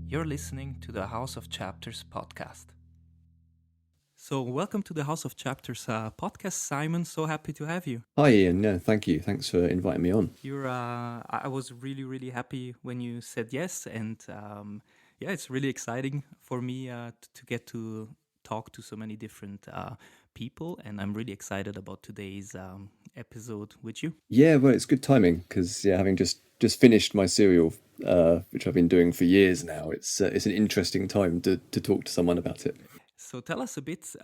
You're listening to the House of Chapters podcast. So, welcome to the House of Chapters podcast, Simon. So happy to have you. Hi Ian, no, thank you. Thanks for inviting me on. I was really happy when you said yes, and it's really exciting for me to get to talk to so many different people, and I'm really excited about today's episode with you. Yeah, well, it's good timing because having just finished my serial, which I've been doing for years now, it's an interesting time to talk to someone about it. So tell us a bit.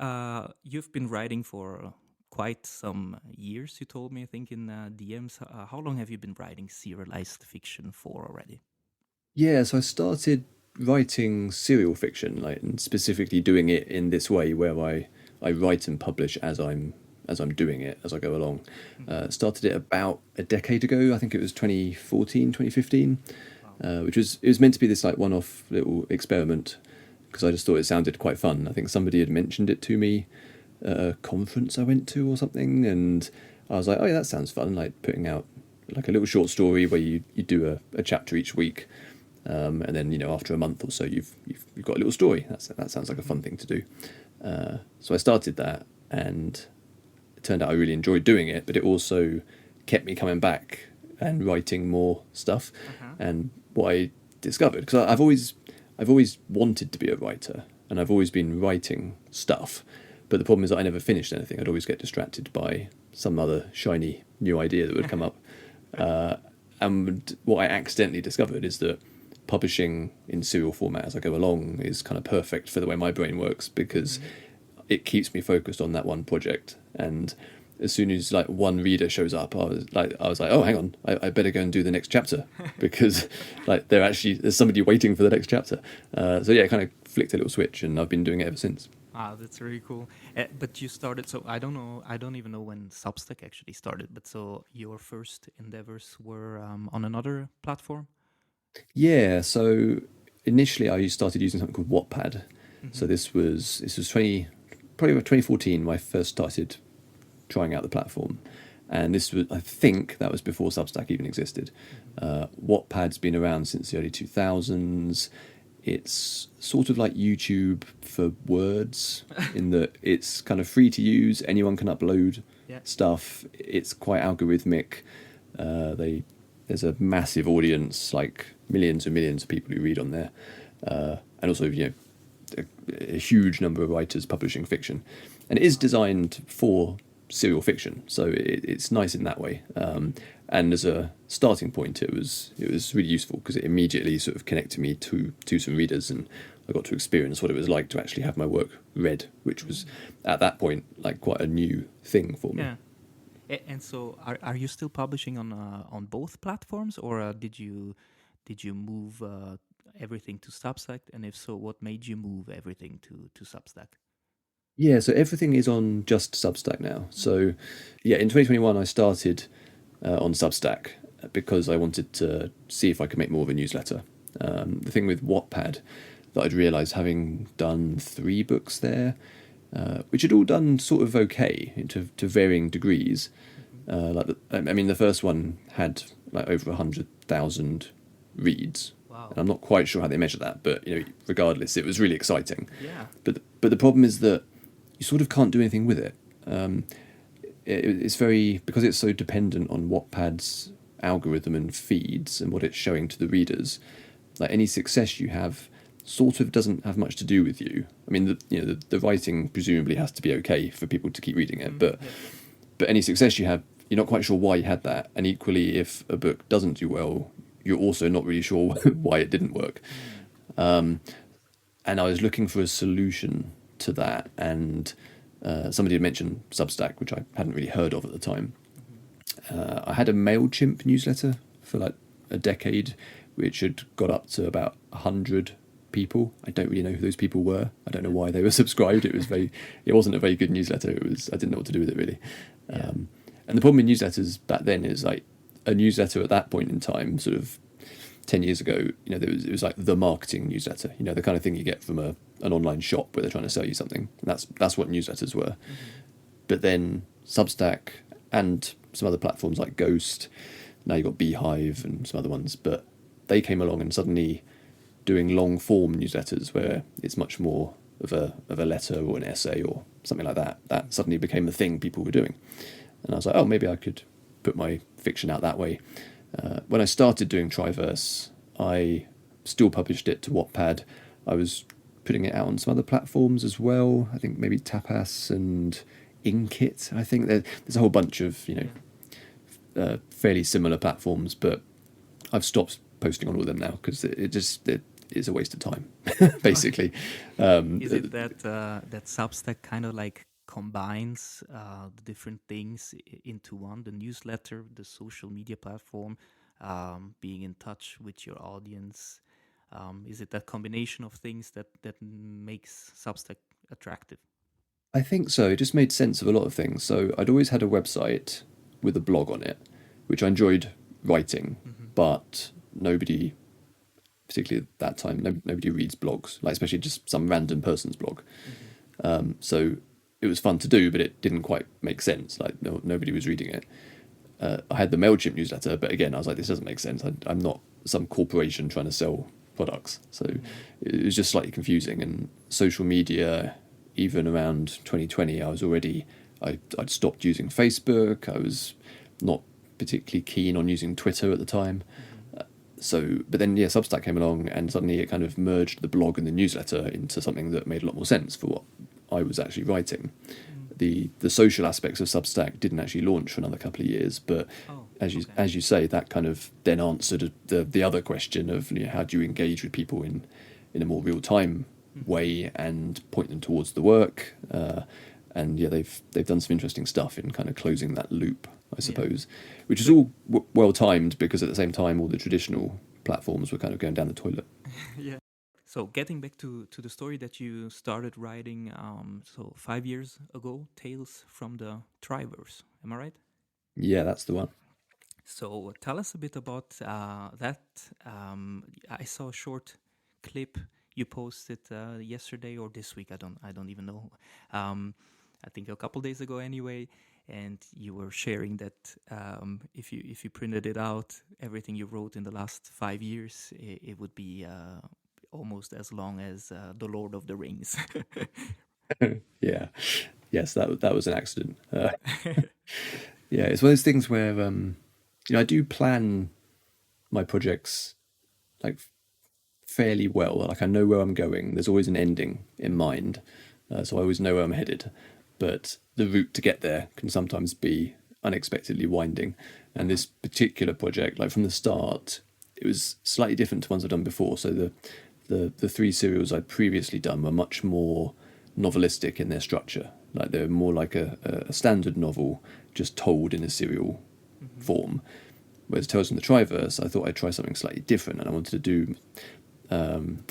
You've been writing for quite some years. You told me, I think, in DMs. How long have you been writing serialized fiction for already? Yeah, so I started writing serial fiction, and specifically doing it in this way where I write and publish as I'm doing it as I go along. Started it about a decade ago. I think it was 2014, 2015, which was meant to be this one-off little experiment because I just thought it sounded quite fun. I think somebody had mentioned it to me at a conference I went to or something, and I was like, oh yeah, that sounds fun, like putting out like a little short story where you do a chapter each week, and then after a month or so you've got a little story. That sounds like a fun thing to do. So I started that, and it turned out I really enjoyed doing it, but it also kept me coming back and writing more stuff. And what I discovered, because I've always wanted to be a writer, and I've always been writing stuff, but the problem is that I never finished anything. I'd always get distracted by some other shiny new idea that would come up. And what I accidentally discovered is that publishing in serial format as I go along is kind of perfect for the way my brain works, because it keeps me focused on that one project. And as soon as one reader shows up, I was like, oh, hang on, I better go and do the next chapter because there's somebody waiting for the next chapter. So it kind of flicked a little switch, and I've been doing it ever since. Ah, that's really cool. But you started, so I don't know, I don't even know when Substack actually started, but so your first endeavors were on another platform? Yeah, so initially I started using something called Wattpad. So this was probably about 2014 when I first started trying out the platform, and I think that was before Substack even existed. Wattpad's been around since the early 2000s. It's sort of like YouTube for words in that it's kind of free to use. Anyone can upload stuff. It's quite algorithmic. There's a massive audience, like millions and millions of people who read on there, and also a huge number of writers publishing fiction, and it is designed for serial fiction, so it's nice in that way. And as a starting point, it was really useful because it immediately sort of connected me to some readers, and I got to experience what it was like to actually have my work read, which was at that point like quite a new thing for me. Yeah. And so, are you still publishing on both platforms, or did you move everything to Substack? And if so, what made you move everything to Substack? Yeah, so everything is on just Substack now. So in 2021 I started on Substack because I wanted to see if I could make more of a newsletter. The thing with Wattpad that I'd realised, having done 3 books there, which had all done sort of okay to varying degrees. The first one had like over 100,000 reads. Wow. And I'm not quite sure how they measure that, but regardless, it was really exciting. Yeah. But the problem is that you sort of can't do anything with it. It's because it's so dependent on Wattpad's algorithm and feeds and what it's showing to the readers. Like any success you have sort of doesn't have much to do with you. I mean, the writing presumably has to be okay for people to keep reading it, but any success you have, you're not quite sure why you had that. And equally, if a book doesn't do well, you're also not really sure why it didn't work. And I was looking for a solution to that, and somebody had mentioned Substack, which I hadn't really heard of at the time. I had a MailChimp newsletter for like a decade, which had got up to about 100 people. I don't really know who those people were. I don't know why they were subscribed. It wasn't a very good newsletter. I didn't know what to do with it really. And the problem in newsletters back then is like a newsletter at that point in time, sort of 10 years ago, it was like the marketing newsletter, the kind of thing you get from an online shop where they're trying to sell you something. And that's what newsletters were. But then Substack and some other platforms like Ghost, now you've got Beehive and some other ones, but they came along and suddenly doing long form newsletters where it's much more of a letter or an essay or something like that. That suddenly became the thing people were doing, and I was like, oh, maybe I could put my fiction out that way. When I started doing Triverse, I still published it to Wattpad. I was putting it out on some other platforms as well. I think maybe Tapas and Inkit. I think there's a whole bunch of fairly similar platforms, but I've stopped posting on all of them now because it is a waste of time, basically. Is it that that Substack kind of like combines the different things into one? The newsletter, the social media platform, being in touch with your audience. Is it that combination of things that makes Substack attractive? I think so. It just made sense of a lot of things. So I'd always had a website with a blog on it, which I enjoyed writing, Hmm. but nobody, particularly at that time, nobody reads blogs, like especially just some random person's blog. Hmm. So it was fun to do, but it didn't quite make sense. Like nobody was reading it. I had the Mailchimp newsletter, but again, I was like, this doesn't make sense. I'm not some corporation trying to sell products, so it was just slightly confusing. And social media, even around 2020, I'd stopped using Facebook. I was not particularly keen on using Twitter at the time. Hmm. So, but then yeah, Substack came along, and suddenly it kind of merged the blog and the newsletter into something that made a lot more sense for what I was actually writing. The social aspects of Substack didn't actually launch for another couple of years, but Oh, okay. as you say, that kind of then answered the other question of how do you engage with people in a more real time Hmm. way and point them towards the work. And yeah, they've done some interesting stuff in kind of closing that loop, I Yeah. suppose, which is So all well timed because at the same time all the traditional platforms were kind of going down the toilet. yeah. So getting back to the story that you started writing, so 5 years ago, Tales from the Triverse. Am I right? Yeah, that's the one. So tell us a bit about that. I saw a short clip you posted yesterday or this week. I don't even know. I think a couple days ago anyway. And you were sharing that if you printed it out, everything you wrote in the last 5 years, it would be almost as long as the Lord of the Rings. Yeah, yes, that was an accident. Yeah, it's one of those things where I do plan my projects like fairly well. Like I know where I'm going. There's always an ending in mind, so I always know where I'm headed. But the route to get there can sometimes be unexpectedly winding. And Uh-huh. this particular project, like from the start, it was slightly different to ones I've done before. So the three serials I'd previously done were much more novelistic in their structure. Like they're more like a standard novel, just told in a serial Hmm. form. Whereas Tales from the Triverse, I thought I'd try something slightly different, and I wanted to do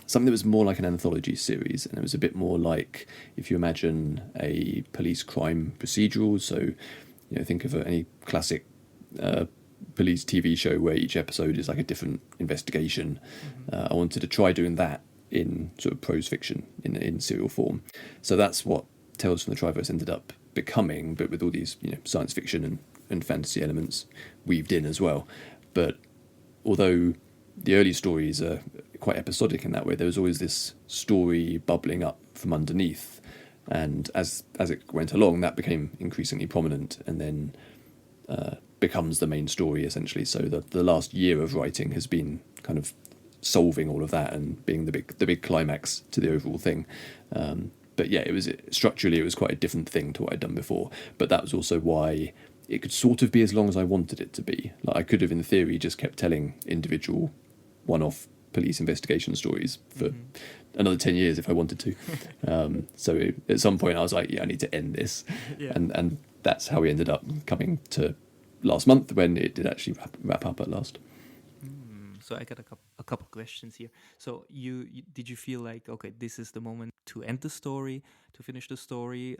something that was more like an anthology series, and it was a bit more like if you imagine a police crime procedural. So, think of any classic uh, police TV show where each episode is like a different investigation. Hmm. I wanted to try doing that in sort of prose fiction in serial form. So that's what Tales from the Triverse ended up becoming, but with all these science fiction and fantasy elements weaved in as well. But although the early stories are quite episodic in that way, there was always this story bubbling up from underneath, and as it went along, that became increasingly prominent, and then becomes the main story essentially. So the last year of writing has been kind of solving all of that and being the big climax to the overall thing. But yeah, it was structurally it was quite a different thing to what I'd done before. But that was also why it could sort of be as long as I wanted it to be. Like I could have, in theory, just kept telling individual one-off police investigation stories for Hmm. another 10 years if I wanted to. At some point I was like, yeah, I need to end this. Yeah. And that's how we ended up coming to last month when it did actually wrap up at last. So I got a couple questions here. So you did you feel like okay, this is the moment to end the story, to finish the story,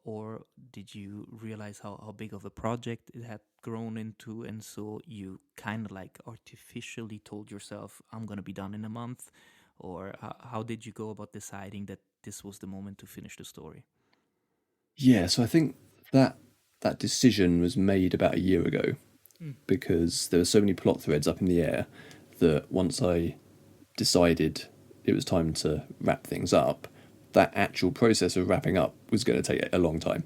or did you realize how big of a project it had grown into, and so you kind of like artificially told yourself, "I'm gonna be done in a month," or how did you go about deciding that this was the moment to finish the story? Yeah, so I think that that decision was made about a year ago Mm. because there were so many plot threads up in the air that once I decided it was time to wrap things up, that actual process of wrapping up was going to take a long time,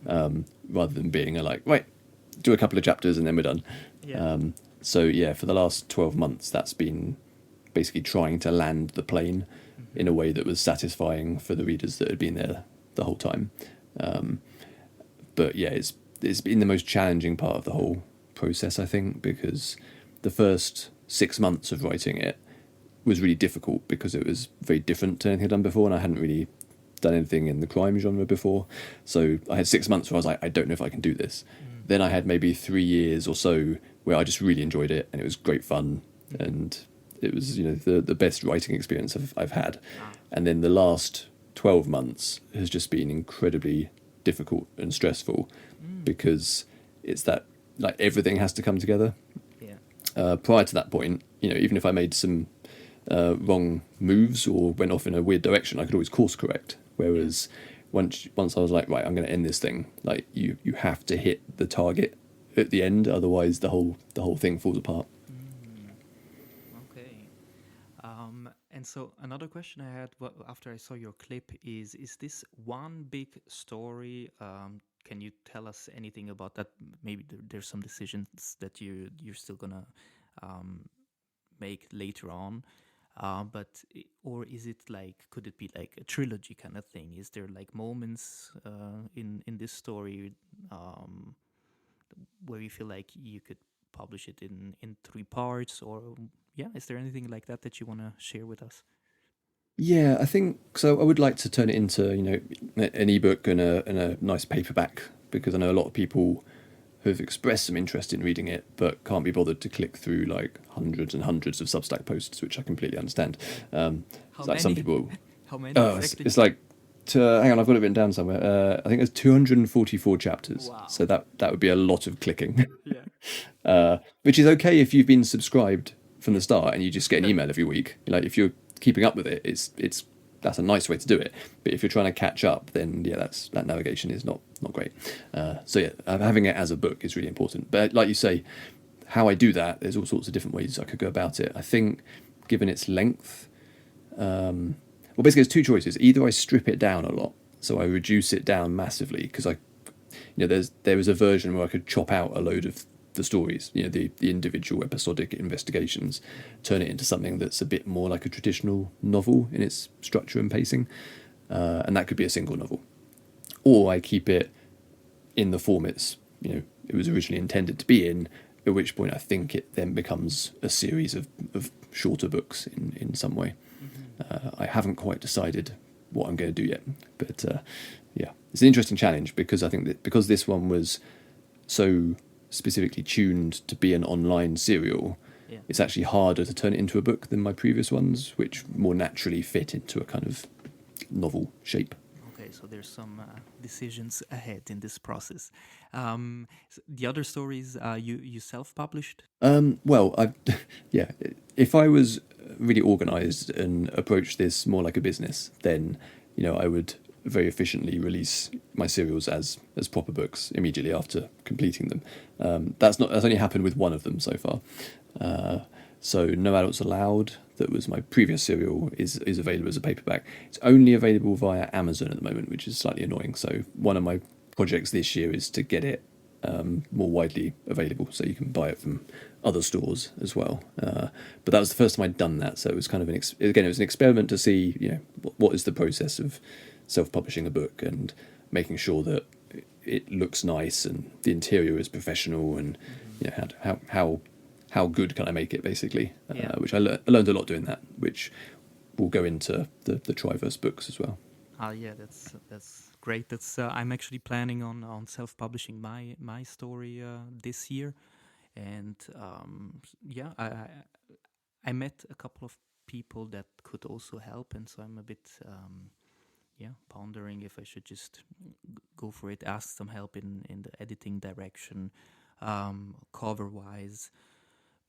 rather than being like, right, do a couple of chapters and then we're done. Yeah. So yeah, for the last 12 months, that's been basically trying to land the plane in a way that was satisfying for the readers that had been there the whole time. But yeah, it's been the most challenging part of the whole process, I think, because the first 6 months of writing it was really difficult because it was very different to anything I'd done before, and I hadn't really done anything in the crime genre before. So I had 6 months where I was like, I don't know if I can do this. Then I had maybe 3 years or so where I just really enjoyed it, and it was great fun, and it was, you know, the best writing experience I've had. And then the last 12 months has just been incredibly difficult and stressful because it's that, like, everything has to come together. Yeah. Prior to that point, you know, even if I made some wrong moves or went off in a weird direction, I could always course correct. Whereas once I was like, right, I'm going to end this thing, like you have to hit the target at the end, otherwise the whole thing falls apart. Okay. And so another question I had after I saw your clip is this one big story? Can you tell us anything about that? Maybe there's some decisions that you're still gonna um, make later on. Or is it like, could it be like a trilogy kind of thing? Is there like moments in this story um, where you feel like you could publish it in 3 parts, or yeah, is there anything like that you want to share with us? Yeah, I think so. I would like to turn it into, you know, an ebook and a nice paperback, because I know a lot of people who've expressed some interest in reading it but can't be bothered to click through like hundreds and hundreds of Substack posts, which I completely understand. How Like some many? people, How many oh, exactly? it's like, hang on, I've got it written down somewhere. I think there's 244 chapters, Wow. so that would be a lot of clicking. Yeah. Which is okay if you've been subscribed from the Yeah. start and you just get an email every week. Like, if you're keeping up with it, it's that's a nice way to do it. But if you're trying to catch up, then yeah, that navigation is not great. So yeah, having it as a book is really important. But like you say, how I do that, there's all sorts of different ways I could go about it. I think, given its length, well, basically, there's two choices. Either I strip it down a lot, so I reduce it down massively, because there was a version where I could chop out a load of the stories, you know, the individual episodic investigations, turn it into something that's a bit more like a traditional novel in its structure and pacing, and that could be a single novel. Or I keep it in the form it was originally intended to be in, at which point I think it then becomes a series of shorter books in some way. I haven't quite decided what I'm going to do yet, but yeah, it's an interesting challenge, because I think that because this one was so specifically tuned to be an online serial, Yeah. it's actually harder to turn it into a book than my previous ones, which more naturally fit into a kind of novel shape. Okay, so there's some decisions ahead in this process. The other stories you self-published? Well, yeah, if I was really organised and approached this more like a business, then, you know, I would very efficiently release my serials as proper books immediately after completing them. That's only happened with one of them so far. So No Adults Allowed, that was my previous serial, is available as a paperback. It's only available via Amazon at the moment, which is slightly annoying. So one of my projects this year is to get it more widely available, so you can buy it from other stores as well. But that was the first time I'd done that, so it was kind of it was an experiment to see, you know, what is the process of self-publishing a book and making sure that it looks nice and the interior is professional, and you know, how good can I make it, basically. Yeah. Which I learned a lot doing that, which will go into the Triverse books as well. Yeah, that's great. That's I'm actually planning on self-publishing my story this year, and yeah, I met a couple of people that could also help, and so I'm a bit yeah, pondering if I should just go for it, ask some help in the editing direction, cover wise.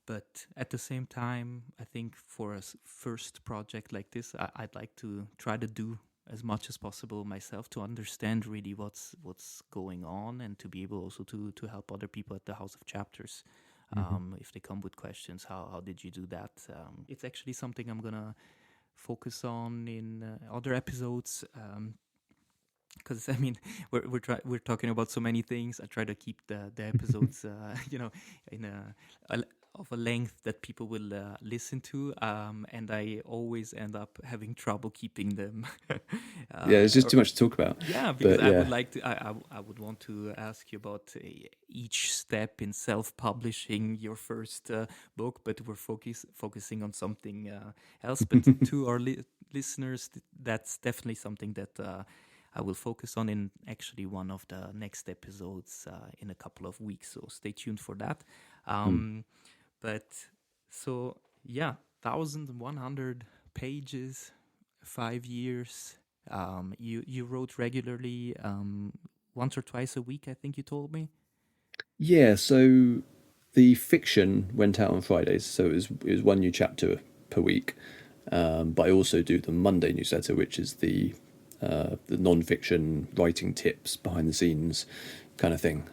But at the same time, I think for a first project like this, I'd like to try to do as much as possible myself to understand really what's going on, and to be able also to help other people at the House of Chapters. Hmm. If they come with questions, how did you do that? It's actually something I'm gonna focus on in other episodes. Because I mean, we're talking about so many things. I try to keep the episodes, in of a length that people will listen to, and I always end up having trouble keeping them. Yeah, it's just Or, too much to talk about. yeah, because But I would yeah, like to. I would want to ask you about each step in self-publishing your first book, but we're focusing on something else. But to our listeners, that's definitely something that I will focus on in actually one of the next episodes in a couple of weeks. So stay tuned for that. mm. Um, but so yeah, 1,100 pages, 5 years. You wrote regularly, once or twice a week, I think you told me. Yeah. So the fiction went out on Fridays, so it was one new chapter per week. But I also do the Monday newsletter, which is the non-fiction writing tips, behind the scenes kind of thing.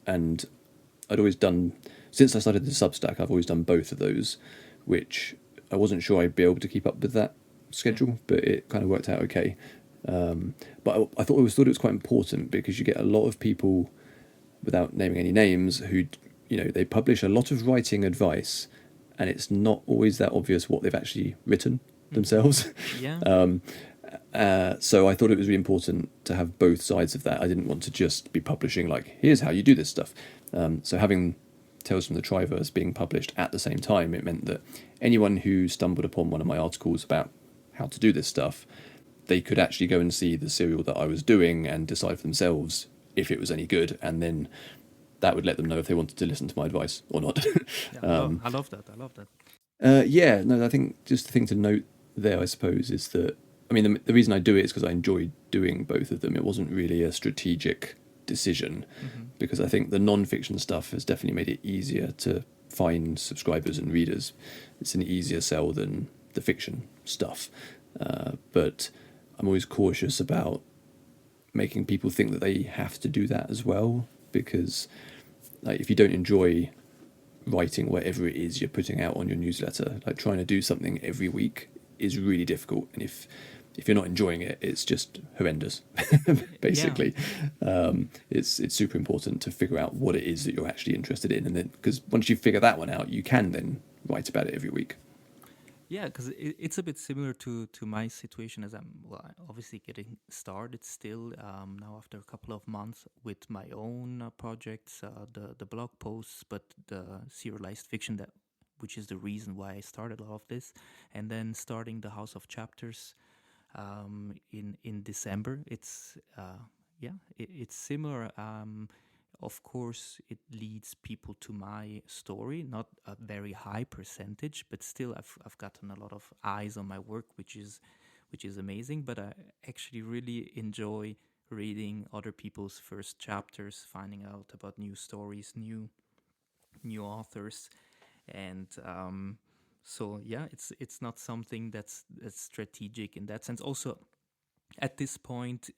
And I'd always done, since I started the Substack, I've always done both of those, which I wasn't sure I'd be able to keep up with that Yeah. schedule, but it kind of worked out okay. But I thought it was quite important because you get a lot of people, without naming any names, who, they publish a lot of writing advice, and it's not always that obvious what they've actually written Mm-hmm. themselves. Yeah. So I thought it was really important to have both sides of that. I didn't want to just be publishing like, here's how you do this stuff. So having Tales from the Triverse being published at the same time, it meant that anyone who stumbled upon one of my articles about how to do this stuff, they could actually go and see the serial that I was doing and decide for themselves if it was any good, and then that would let them know if they wanted to listen to my advice or not. Yeah. um, I love that. I love that. yeah, no, I think just the thing to note there, I suppose, is that, I mean, the reason I do it is because I enjoy doing both of them. It wasn't really a strategic decision, Mm-hmm. because I think the non-fiction stuff has definitely made it easier to find subscribers and readers. It's an easier sell than the fiction stuff. But I'm always cautious about making people think that they have to do that as well, because like, if you don't enjoy writing whatever it is you're putting out on your newsletter, like trying to do something every week is really difficult, and if you're not enjoying it, it's just horrendous. Yeah. Basically, it's super important to figure out what it is that you're actually interested in, and then, because once you figure that one out, you can then write about it every week. Yeah, because it's a bit similar to my situation, as I'm, well, obviously getting started still, now after a couple of months with my own projects, the blog posts, but the serialized fiction, that which is the reason why I started all of this, and then starting the House of Chapters in December. It's yeah, it's similar. Of course, it leads people to my story, not a very high percentage, but still, I've gotten a lot of eyes on my work, which is amazing. But I actually really enjoy reading other people's first chapters, finding out about new stories, new authors, and so yeah, it's not something that's strategic in that sense. Also, at this point,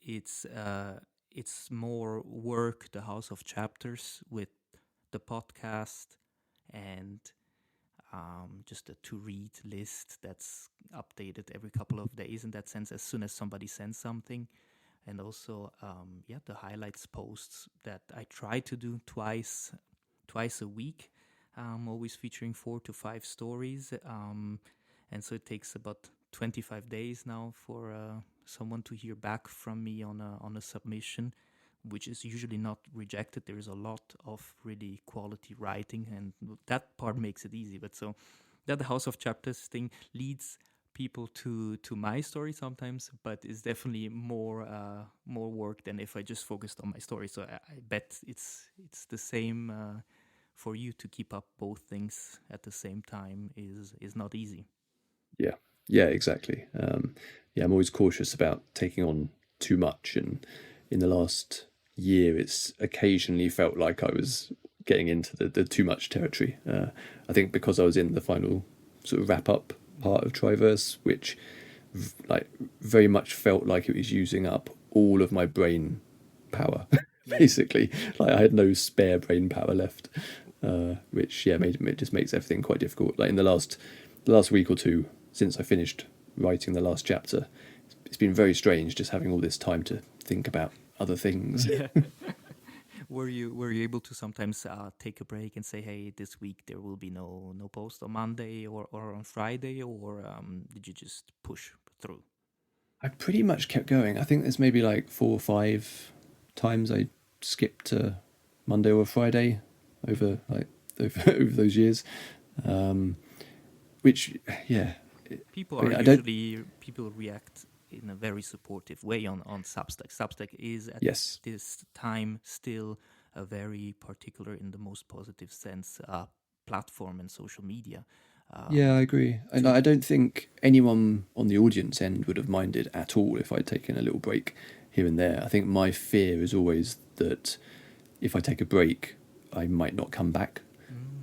it's more work, the House of Chapters, with the podcast, and just a to read list that's updated every couple of days in that sense, as soon as somebody sends something. And also, yeah, the highlights posts that I try to do twice a week, always featuring 4 to 5 stories. And so it takes about 25 days now for someone to hear back from me on a submission, which is usually not rejected. There is a lot of really quality writing, and that part makes it easy. But so that House of Chapters thing leads people to my story sometimes, but it's definitely more work than if I just focused on my story. So I bet it's the same for you. To keep up both things at the same time is not easy. Yeah, yeah, exactly. Yeah, I'm always cautious about taking on too much, and in the last year, it's occasionally felt like I was getting into the too much territory. I think because I was in the final sort of wrap up part of Triverse, which like very much felt like it was using up all of my brain power. Yeah. Basically, like I had no spare brain power left. which it just makes everything quite difficult. Like in the last week or two since I finished writing the last chapter, it's been very strange just having all this time to think about other things. Yeah. Were you able to sometimes take a break and say, hey, this week there will be no post on Monday or on Friday, or did you just push through? I pretty much kept going. I think there's maybe like 4 or 5 times I skipped to Monday or Friday over those years, um, which yeah, People I are mean, I don't. usually people react in a very supportive way on Substack. Substack is at Yes, this time still a very particular, in the most positive sense, platform and social media. yeah, Um, I agree. And to I don't think anyone on the audience end would have minded at all if I'd taken a little break here and there. I think my fear is always that if I take a break, I might not come back.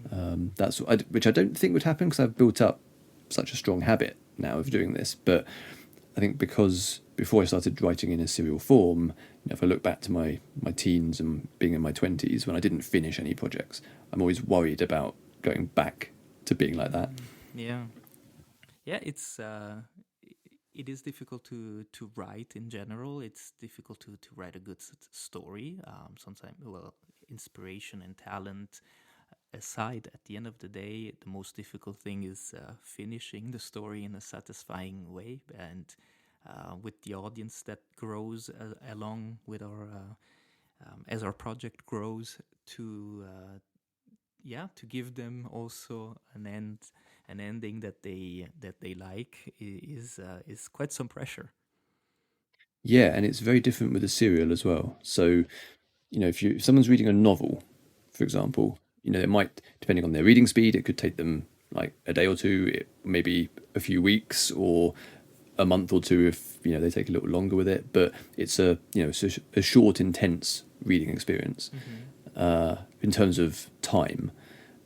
mm, Which I don't think would happen because I've built up such a strong habit now of doing this. But I think because before I started writing in a serial form, if I look back to my teens and being in my 20s when I didn't finish any projects, I'm always worried about going back to being like that. yeah, yeah, it is difficult to write in general. It's difficult to write a good story. Sometimes, well, inspiration and talent aside, at the end of the day, the most difficult thing is finishing the story in a satisfying way, and with the audience that grows along with our as our project grows, to to give them also an ending that they like is quite some pressure. Yeah, and it's very different with a serial as well. So, if someone's reading a novel, for example, it might, depending on their reading speed, it could take them like a day or two, maybe a few weeks, or a month or two if they take a little longer with it. But it's a short, intense reading experience Mm-hmm. in terms of time.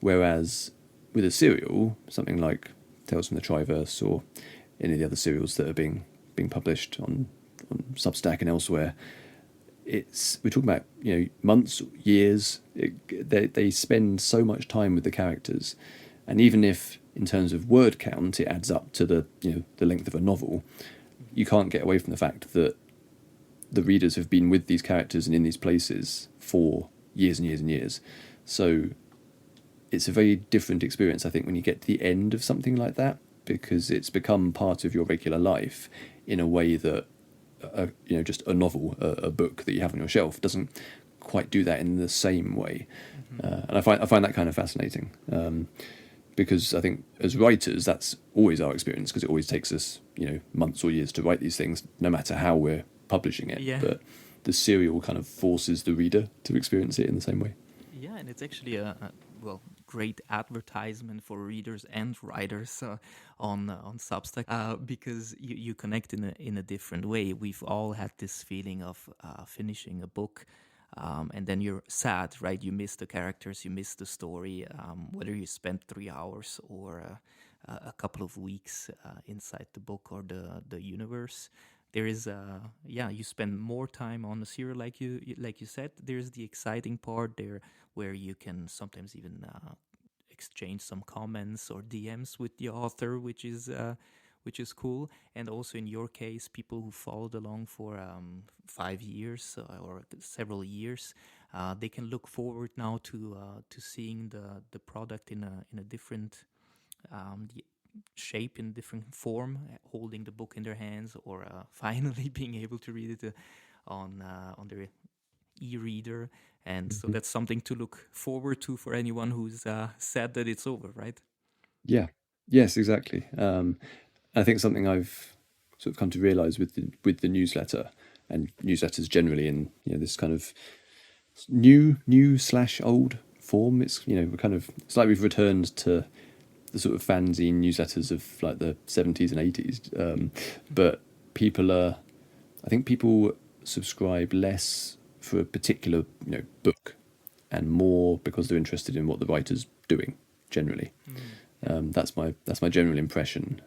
Whereas with a serial, something like Tales from the Triverse or any of the other serials that are being published on Substack and elsewhere, we're talking about months, years. They spend so much time with the characters, and even if in terms of word count it adds up to the length of a novel, Mm-hmm. you can't get away from the fact that the readers have been with these characters and in these places for years and years and years. So it's a very different experience, I think, when you get to the end of something like that, because it's become part of your regular life in a way that just a novel, a book that you have on your shelf doesn't quite do that in the same way. Mm-hmm. And I find that kind of fascinating, because I think as writers that's always our experience, because it always takes us months or years to write these things, no matter how we're publishing it. Yeah. But the serial kind of forces the reader to experience it in the same way. Yeah, and it's actually a well, great advertisement for readers and writers on Substack, because you connect in a different way. We've all had this feeling of finishing a book, and then you're sad, right? You miss the characters, you miss the story, whether you spent 3 hours or a couple of weeks inside the book or the universe. There is you spend more time on the serial, like you said. There's the exciting part there where you can sometimes even exchange some comments or DMs with the author, which is cool. And also in your case, people who followed along for 5 years or several years, they can look forward now to seeing the product in a different the shape, in different form, holding the book in their hands, or finally being able to read it on their e-reader. And so Mhm. that's something to look forward to for anyone who's sad that it's over, right? Yeah. Yes, exactly. I think something I've sort of come to realize with the newsletter and newsletters generally in this kind of new slash old form. We're kind of, it's like we've returned to the sort of fanzine newsletters of like the 70s and 80s. But I think people subscribe less for a particular book, and more because they're interested in what the writer's doing generally. Mm, yeah. That's my general impression.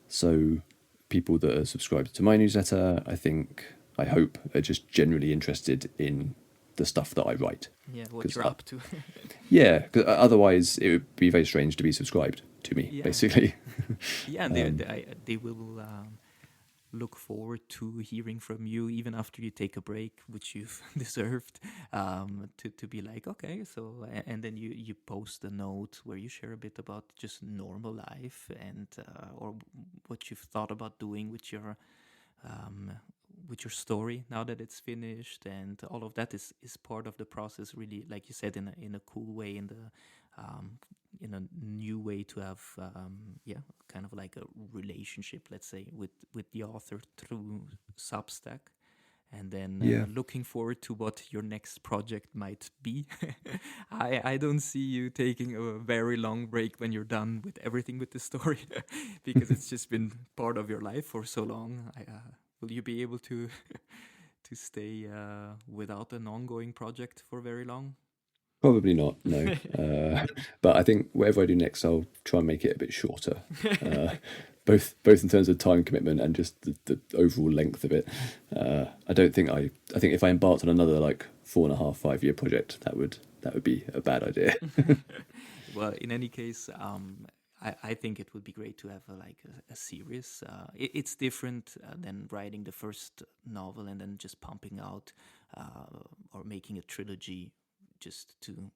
So people that are subscribed to my newsletter, I hope, are just generally interested in the stuff that I write. Yeah, what Because you're up to. Yeah, 'cause otherwise it would be very strange to be subscribed to me, Yeah, basically. yeah, and they will look forward to hearing from you even after you take a break, which you've deserved. To be like, okay, so and then you post a note where you share a bit about just normal life and or what you've thought about doing um, with your story now that it's finished, and all of that is part of the process. Really, like you said, in a cool way, um, in a new way to have yeah, kind of like a relationship, let's say, with the author through Substack. And then Yeah, looking forward to what your next project might be. I don't see you taking a very long break when you're done with everything with the story, because it's just been part of your life for so long. Will you be able to to stay without an ongoing project for very long? probably not. No, but I think whatever I do next, I'll try and make it a bit shorter. Uh, both in terms of time commitment and just the overall length of it. I don't think I think if I embarked on another like 4.5, 5 year project, that would be a bad idea. Well, in any case, I think it would be great to have a series. It's different than writing the first novel and then just pumping out or making a trilogy just to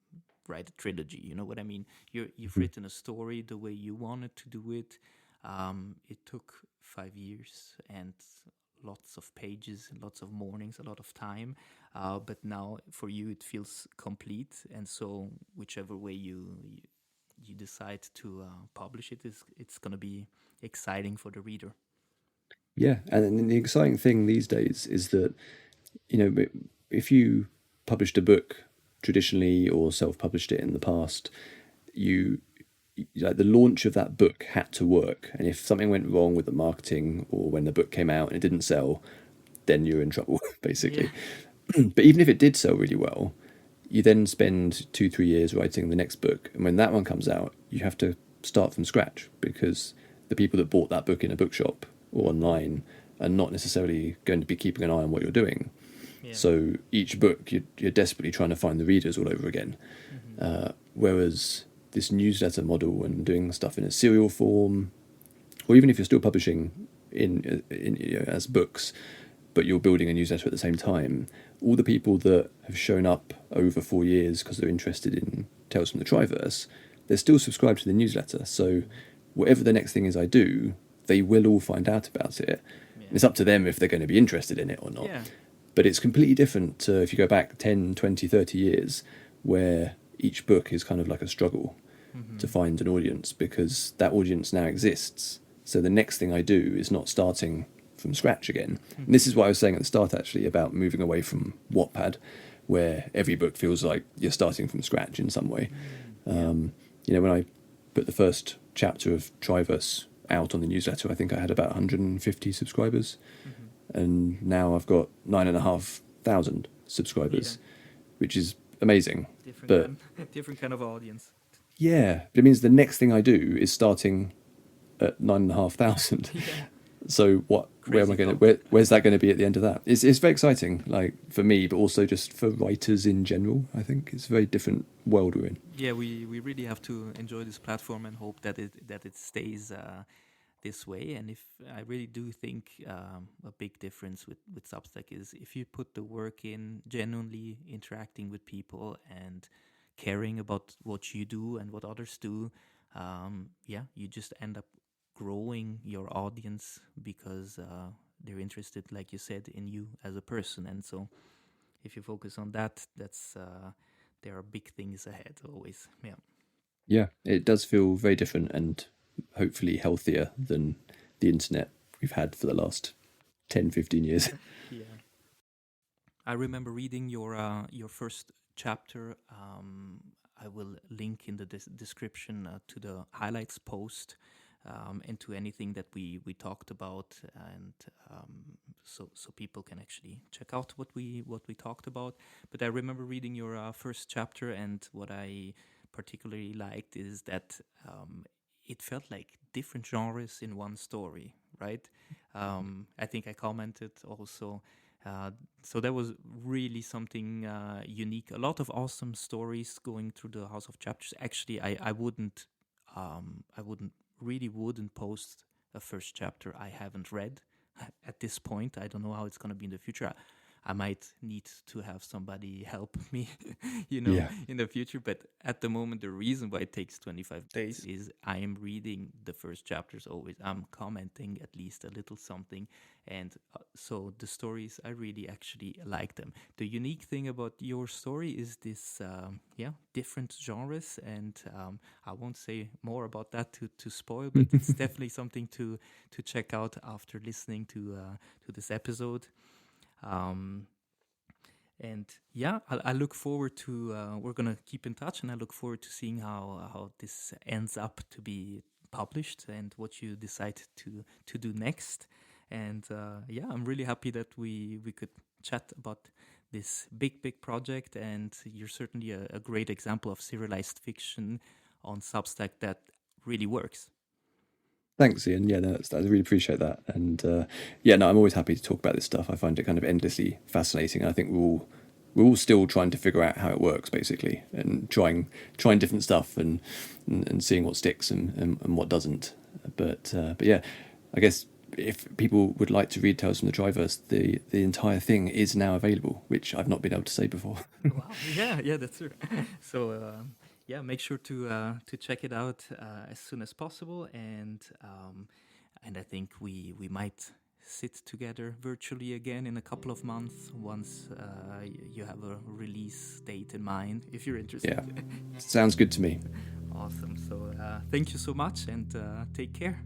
write a trilogy. You know what I mean? You've written a story the way you wanted to do it. It took 5 years and lots of pages and lots of mornings, a lot of time. But now for you, it feels complete. And so, whichever way you decide to publish it, it's going to be exciting for the reader. Yeah, and then the exciting thing these days is that if you published a book traditionally or self-published it in the past, you like the launch of that book had to work, and if something went wrong with the marketing or when the book came out and it didn't sell, then you're in trouble Yeah. basically. But even if it did sell really well, you then spend 2 3 years writing the next book, and when that one comes out you have to start from scratch because the people that bought that book in a bookshop or online are not necessarily going to be keeping an eye on what you're doing. Yeah. So each book, you're desperately trying to find the readers all over again. Hmm. Whereas this newsletter model and doing stuff in a serial form, or even if you're still publishing as books, but you're building a newsletter at the same time, all the people that have shown up over 4 years because they're interested in Tales from the Triverse, they're still subscribed to the newsletter. So whatever the next thing is I do, they will all find out about it. Yeah. It's up to them if they're going to be interested in it or not. Yeah. But it's completely different to if you go back 10, 20, 30 years, where each book is kind of like a struggle Hmm. to find an audience because that audience now exists. So the next thing I do is not starting from scratch again. And Hmm. this is what I was saying at the start actually about moving away from Wattpad, where every book feels like you're starting from scratch in some way. Yeah. When I put the first chapter of Triverse out on the newsletter, I think I had about 150 subscribers, Hmm. and now I've got 9,500 Yeah. subscribers, which is amazing. Different But kind, different kind of audience. yeah, but it means the next thing I do is starting at 9,500. Yeah. So what? Where am Crazy I going to? thought. Where's that going to be at the end of that? It's very exciting, like for me, but also just for writers in general. I think it's a very different world we're in. Yeah, we really have to enjoy this platform and hope that it stays this way. And if I really do think a big difference with Substack is if you put the work in, genuinely interacting with people and caring about what you do and what others do, yeah, you just end up growing your audience because they're interested, like you said, in you as a person. And so if you focus on that, that's there are big things ahead always. Yeah. Yeah, it does feel very different and hopefully healthier than the internet we've had for the last 10, 15 years. Yeah. I remember reading your first chapter. I will link in the description to the highlights post and to anything that we talked about, and so people can actually check out what we talked about. But I remember reading your first chapter, and what I particularly liked is that it felt like different genres in one story, right? I think I commented also Uh, so that was really something unique. A lot of awesome stories going through the House of Chapters. Actually, I wouldn't post a first chapter I haven't read at this point. I don't know how it's going to be in the future. I might need to have somebody help me, Yeah. in the future. But at the moment, the reason why it takes 25 days is I am reading the first chapters always. I'm commenting at least a little something. And so the stories, I really actually like them. The unique thing about your story is this, different genres. And I won't say more about that to spoil, but it's definitely something to check out after listening to this episode. Um, and yeah, I look forward to. We're gonna keep in touch, and I look forward to seeing how this ends up to be published and what you decide to do next. And I'm really happy that we could chat about this big project. And you're certainly a great example of serialized fiction on Substack that really works. Thanks, Ian. Yeah, no, I really appreciate that. And no, I'm always happy to talk about this stuff. I find it kind of endlessly fascinating. I think we're all still trying to figure out how it works, basically, and trying different stuff and seeing what sticks and what doesn't. But yeah, I guess if people would like to read Tales from the Triverse, the entire thing is now available, which I've not been able to say before. Wow. Yeah, that's true. So make sure to check it out as soon as possible, and I think we might sit together virtually again in a couple of months once you have a release date in mind, if you're interested. Yeah, sounds good to me. Awesome. So thank you so much, and take care.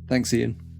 Thanks, Ian.